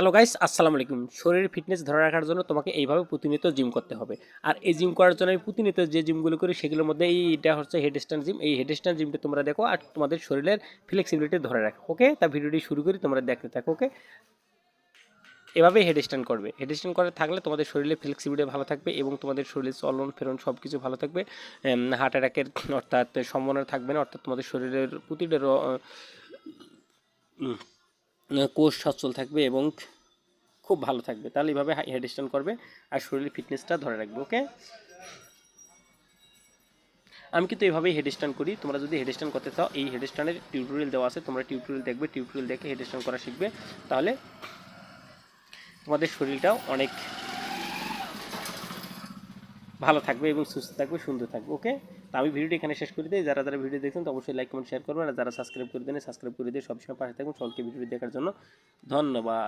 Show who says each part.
Speaker 1: Hello guys, আসসালামু আলাইকুম। শরীরের ফিটনেস ধরে রাখার জন্য তোমাকে এইভাবে প্রতিনিয়ত জিম করতে হবে। আর এই জিম করার জন্য আমি প্রতিনিয়ত যে জিমগুলো করি সেগুলোর মধ্যে এইটা হচ্ছে হেডস্ট্যান্ড জিম। এই হেডস্ট্যান্ড জিমটা তোমরা দেখো আর তোমাদের শরীরের ফ্লেক্সিবিলিটি ধরে রাখো। ওকে, তা ভিডিওটি শুরু করি, তোমরা দেখতে থাকো। ওকে, এভাবেই হেডস্ট্যান্ড করবে। হেডস্ট্যান্ড করে থাকলে তোমাদের শরীরে ফ্লেক্সিবিলিটি ভালো থাকবে এবং তোমাদের শরীরের চলন ফেরন সব কিছু ভালো থাকবে। হার্ট অ্যাটাকের অর্থাৎ সম্ভাবনা থাকবে না, অর্থাৎ তোমাদের শরীরের প্রতিটা কোষ সচল থাকবে এবং খুব ভালো থাকবে। তাহলে এইভাবে হেডস্ট্যান্ড করবে আর শরীরের ফিটনেসটা ধরে রাখবে। ওকে, আমি কিন্তু এইভাবেই হেডস্ট্যান্ড করি। তোমরা যদি হেডস্ট্যান্ড করতে চাও, এই হেডস্ট্যান্ডের টিউটোরিয়াল দেওয়া আছে, তোমরা টিউটোরিয়াল দেখবে, টিউটোরিয়াল দেখে হেডস্ট্যান্ড করা শিখবে। তাহলে তোমাদের শরীরটাও অনেক ভালো থাকবে এবং সুস্থ থাকবে, সুন্দর থাকবে। ওকে, তো আমি ভিডিওটি এখানে শেষ করে দিই। যারা যারা ভিডিও দেখছেন তো অবশ্যই লাইক কমেন্ট শেয়ার করবেন, আর যারা সাবস্ক্রাইব করে দেন সাবস্ক্রাইব করে দিয়ে সবসময় পাশে থাকুন। সকলকে ভিডিওটি দেখার জন্য ধন্যবাদ।